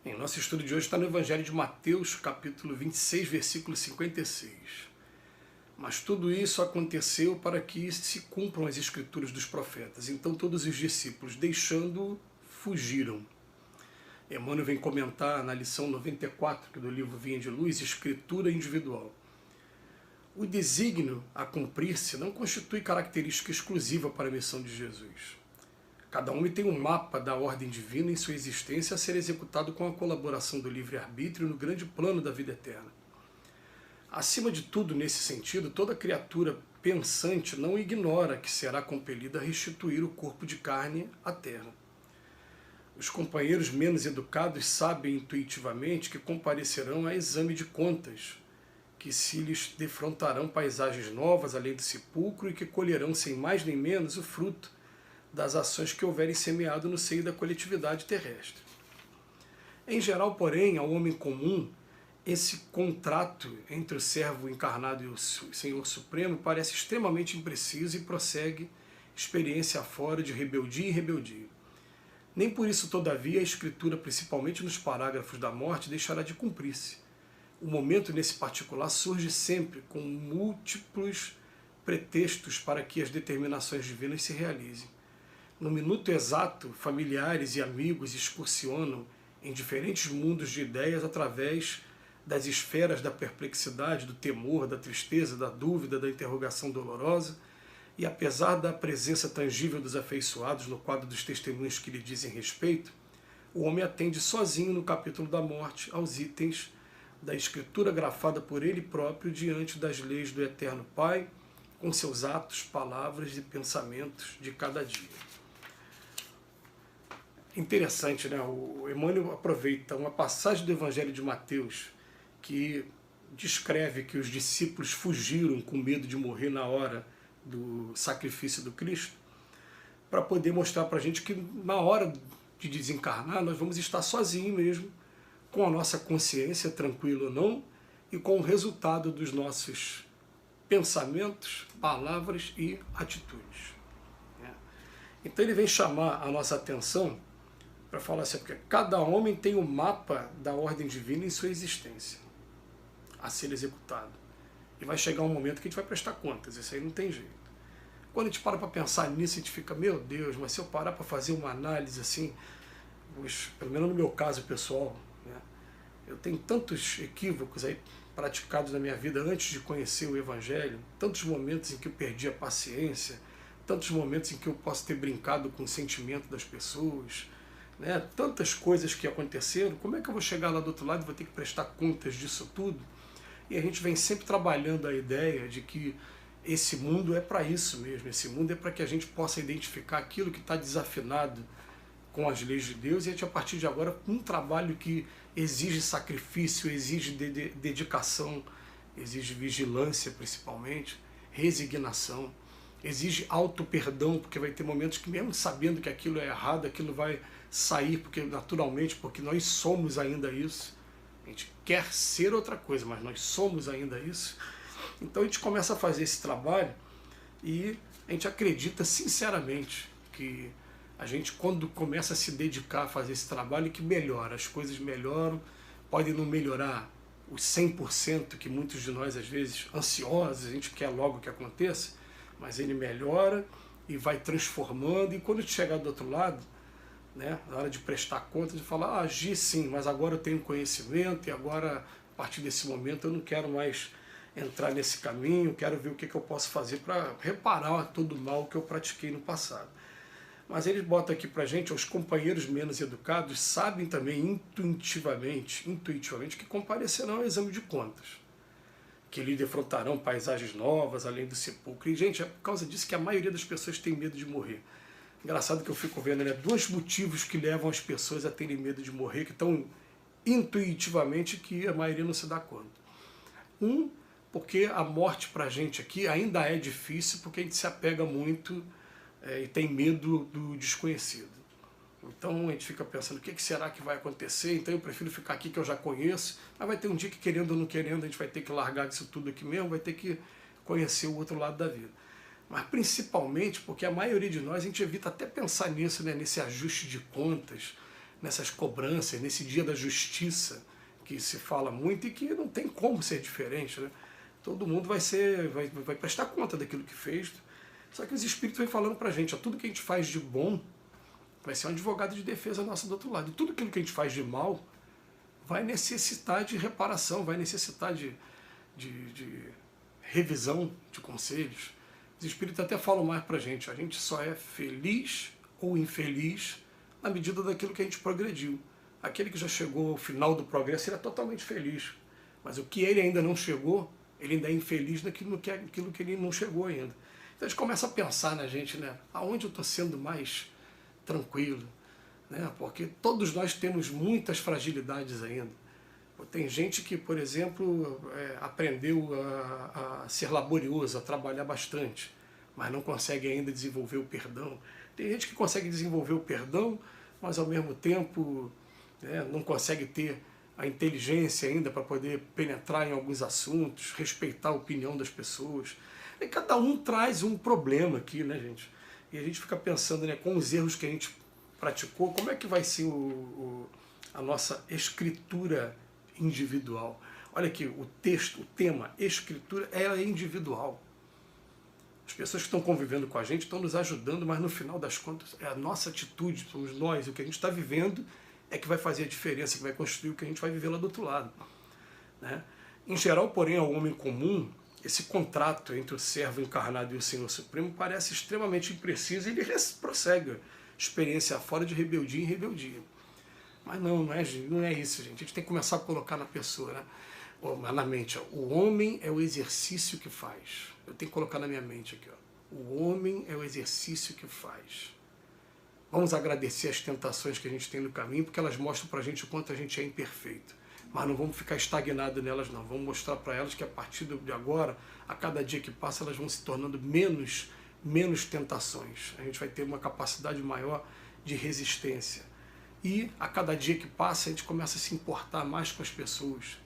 Bem, nosso estudo de hoje está no Evangelho de Mateus, capítulo 26, versículo 56. Mas tudo isso aconteceu para que se cumpram as escrituras dos profetas. Então todos os discípulos, deixando-o, fugiram. Emmanuel vem comentar na lição 94 do livro Vinha de Luz, Escritura Individual. O desígnio a cumprir-se não constitui característica exclusiva para a missão de Jesus. Cada homem tem um mapa da ordem divina em sua existência a ser executado com a colaboração do livre-arbítrio no grande plano da vida eterna. Acima de tudo, nesse sentido, toda criatura pensante não ignora que será compelida a restituir o corpo de carne à terra. Os companheiros menos educados sabem intuitivamente que comparecerão a exame de contas, que se lhes defrontarão paisagens novas além do sepulcro e que colherão sem mais nem menos o fruto das ações que houverem semeado no seio da coletividade terrestre. Em geral, porém, ao homem comum, esse contrato entre o servo encarnado e o Senhor Supremo parece extremamente impreciso e prossegue experiência afora de rebeldia em rebeldia. Nem por isso, todavia, a Escritura, principalmente nos parágrafos da morte, deixará de cumprir-se. O momento, nesse particular, surge sempre com múltiplos pretextos para que as determinações divinas se realizem. No minuto exato, familiares e amigos excursionam em diferentes mundos de ideias através das esferas da perplexidade, do temor, da tristeza, da dúvida, da interrogação dolorosa, e apesar da presença tangível dos afeiçoados no quadro dos testemunhos que lhe dizem respeito, o homem atende sozinho no capítulo da morte aos itens da escritura grafada por ele próprio diante das leis do Eterno Pai, com seus atos, palavras e pensamentos de cada dia. Interessante, né? O Emmanuel aproveita uma passagem do Evangelho de Mateus que descreve que os discípulos fugiram com medo de morrer na hora do sacrifício do Cristo, para poder mostrar para a gente que na hora de desencarnar nós vamos estar sozinhos mesmo, com a nossa consciência, tranquila ou não, e com o resultado dos nossos pensamentos, palavras e atitudes. Então ele vem chamar a nossa atenção para falar assim, porque cada homem tem um mapa da ordem divina em sua existência a ser executado. E vai chegar um momento que a gente vai prestar contas, isso aí não tem jeito. Quando a gente para pensar nisso, a gente fica, meu Deus, mas se eu parar para fazer uma análise assim, pelo menos no meu caso pessoal, né, eu tenho tantos equívocos aí praticados na minha vida antes de conhecer o Evangelho, tantos momentos em que eu perdi a paciência, tantos momentos em que eu posso ter brincado com o sentimento das pessoas, né, tantas coisas que aconteceram, como é que eu vou chegar lá do outro lado e vou ter que prestar contas disso tudo? E a gente vem sempre trabalhando a ideia de que esse mundo é para isso mesmo, esse mundo é para que a gente possa identificar aquilo que está desafinado com as leis de Deus, e a gente, a partir de agora, um trabalho que exige sacrifício, exige dedicação, exige vigilância principalmente, resignação, exige auto-perdão, porque vai ter momentos que mesmo sabendo que aquilo é errado, aquilo vai sair porque naturalmente, porque nós somos ainda isso. A gente quer ser outra coisa, mas nós somos ainda isso. Então a gente começa a fazer esse trabalho e a gente acredita sinceramente que a gente, quando começa a se dedicar a fazer esse trabalho, que melhora, as coisas melhoram, podem não melhorar os 100% que muitos de nós às vezes ansiosos, a gente quer logo que aconteça, mas ele melhora e vai transformando, e quando a gente chegar do outro lado, né, na hora de prestar conta, de falar, agi sim, mas agora eu tenho conhecimento e agora, a partir desse momento, eu não quero mais entrar nesse caminho, quero ver o que eu posso fazer para reparar todo o mal que eu pratiquei no passado. Mas ele bota aqui para a gente, os companheiros menos educados sabem também intuitivamente que comparecerão ao exame de contas, que lhe defrontarão paisagens novas além do sepulcro. E, gente, é por causa disso que a maioria das pessoas tem medo de morrer. Engraçado que eu fico vendo, né, dois motivos que levam as pessoas a terem medo de morrer, que estão intuitivamente que a maioria não se dá conta. Um, porque a morte para a gente aqui ainda é difícil, porque a gente se apega muito e tem medo do desconhecido. Então a gente fica pensando, o que será que vai acontecer? Então eu prefiro ficar aqui que eu já conheço, mas vai ter um dia que, querendo ou não querendo, a gente vai ter que largar isso tudo aqui mesmo, vai ter que conhecer o outro lado da vida. Mas principalmente porque a maioria de nós, a gente evita até pensar nisso, né, nesse ajuste de contas, nessas cobranças, nesse dia da justiça, que se fala muito e que não tem como ser diferente, né? Todo mundo vai prestar conta daquilo que fez. Só que os Espíritos vêm falando pra gente, ó, tudo que a gente faz de bom vai ser um advogado de defesa nossa do outro lado. E tudo aquilo que a gente faz de mal vai necessitar de reparação, vai necessitar de revisão de conselhos. Os Espíritos até falam mais pra gente, a gente só é feliz ou infeliz na medida daquilo que a gente progrediu. Aquele que já chegou ao final do progresso, ele é totalmente feliz. Mas o que ele ainda não chegou, ele ainda é infeliz naquilo que ele não chegou ainda. Então a gente começa a pensar na gente, né? Aonde eu estou sendo mais tranquilo, né? Porque todos nós temos muitas fragilidades ainda. Tem gente que, por exemplo, aprendeu a ser laborioso, a trabalhar bastante, mas não consegue ainda desenvolver o perdão. Tem gente que consegue desenvolver o perdão, mas ao mesmo tempo, né, não consegue ter a inteligência ainda para poder penetrar em alguns assuntos, respeitar a opinião das pessoas. E cada um traz um problema aqui, né, gente? E a gente fica pensando, né, com os erros que a gente praticou, como é que vai ser a nossa escritura individual? Olha aqui, o texto, o tema, escritura, ela é individual. As pessoas que estão convivendo com a gente estão nos ajudando, mas no final das contas é a nossa atitude, somos nós, o que a gente está vivendo é que vai fazer a diferença, que vai construir o que a gente vai viver lá do outro lado, né? Em geral, porém, ao homem comum, esse contrato entre o servo encarnado e o Senhor Supremo parece extremamente impreciso e ele prossegue experiência fora de rebeldia em rebeldia. Mas não é isso, gente. A gente tem que começar a colocar na pessoa, né? Na mente. Ó. O homem é o exercício que faz. Eu tenho que colocar na minha mente aqui. Ó. O homem é o exercício que faz. Vamos agradecer as tentações que a gente tem no caminho, porque elas mostram pra gente o quanto a gente é imperfeito. Mas não vamos ficar estagnados nelas, não. Vamos mostrar para elas que a partir de agora, a cada dia que passa, elas vão se tornando menos tentações. A gente vai ter uma capacidade maior de resistência. E a cada dia que passa, a gente começa a se importar mais com as pessoas.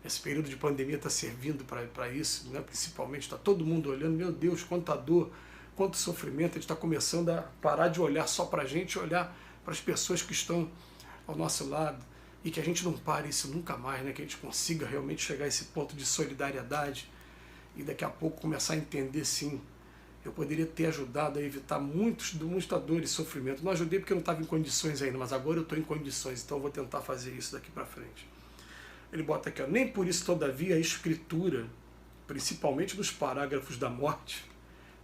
Esse período de pandemia está servindo para isso, né? Principalmente está todo mundo olhando, meu Deus, quanta dor, quanto sofrimento. A gente está começando a parar de olhar só para a gente, olhar para as pessoas que estão ao nosso lado. E que a gente não pare isso nunca mais, né? Que a gente consiga realmente chegar a esse ponto de solidariedade e daqui a pouco começar a entender, sim, eu poderia ter ajudado a evitar muita dor e sofrimento. Não ajudei porque eu não estava em condições ainda, mas agora eu estou em condições, então eu vou tentar fazer isso daqui para frente. Ele bota aqui, ó, nem por isso, todavia, a Escritura, principalmente nos parágrafos da morte,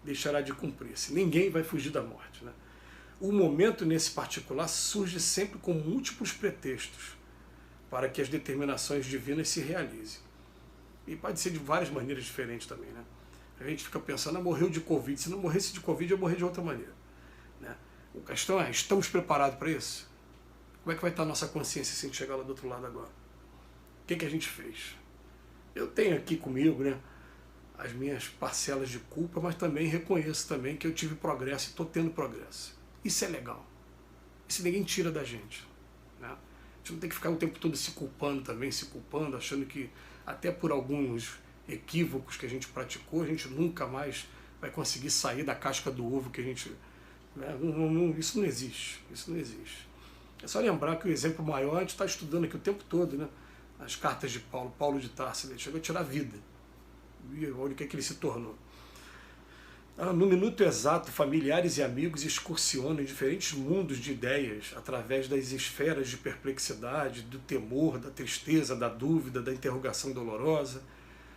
deixará de cumprir-se. Ninguém vai fugir da morte, né? O momento nesse particular surge sempre com múltiplos pretextos para que as determinações divinas se realizem. E pode ser de várias maneiras diferentes também, né? A gente fica pensando, morreu de Covid. Se não morresse de Covid, ia morrer de outra maneira, né? A questão é, estamos preparados para isso? Como é que vai estar a nossa consciência se a gente chegar lá do outro lado agora? O que a gente fez? Eu tenho aqui comigo, né, as minhas parcelas de culpa, mas também reconheço também que eu tive progresso e estou tendo progresso. Isso é legal. Isso ninguém tira da gente, né? A gente não tem que ficar o tempo todo se culpando também, achando que até por alguns equívocos que a gente praticou, a gente nunca mais vai conseguir sair da casca do ovo que a gente... Né? Isso não existe, isso não existe. É só lembrar que o exemplo maior, a gente está estudando aqui o tempo todo, né? As cartas de Paulo de Tarso, ele chegou a tirar a vida. E olha o que ele se tornou. No minuto exato, familiares e amigos excursionam em diferentes mundos de ideias, através das esferas de perplexidade, do temor, da tristeza, da dúvida, da interrogação dolorosa.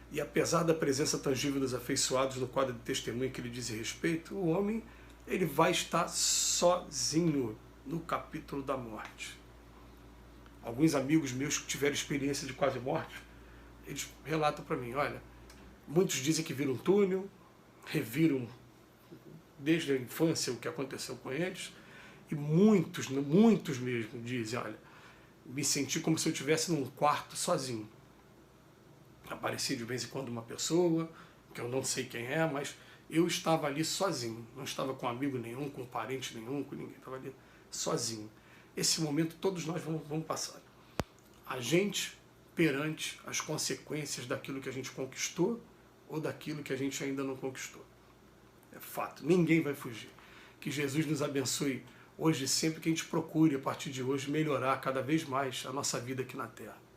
E apesar da presença tangível dos afeiçoados no quadro de testemunho que lhe diz respeito, o homem ele vai estar sozinho no capítulo da morte. Alguns amigos meus que tiveram experiência de quase morte, eles relatam para mim, olha, muitos dizem que viram um túnel, reviram desde a infância o que aconteceu com eles, e muitos mesmo dizem, olha, me senti como se eu estivesse num quarto sozinho. Aparecia de vez em quando uma pessoa, que eu não sei quem é, mas eu estava ali sozinho, não estava com amigo nenhum, com parente nenhum, com ninguém, estava ali sozinho. Esse momento todos nós vamos passar. A gente perante as consequências daquilo que a gente conquistou ou daquilo que a gente ainda não conquistou. É fato, ninguém vai fugir. Que Jesus nos abençoe hoje, sempre que a gente procure, a partir de hoje, melhorar cada vez mais a nossa vida aqui na Terra.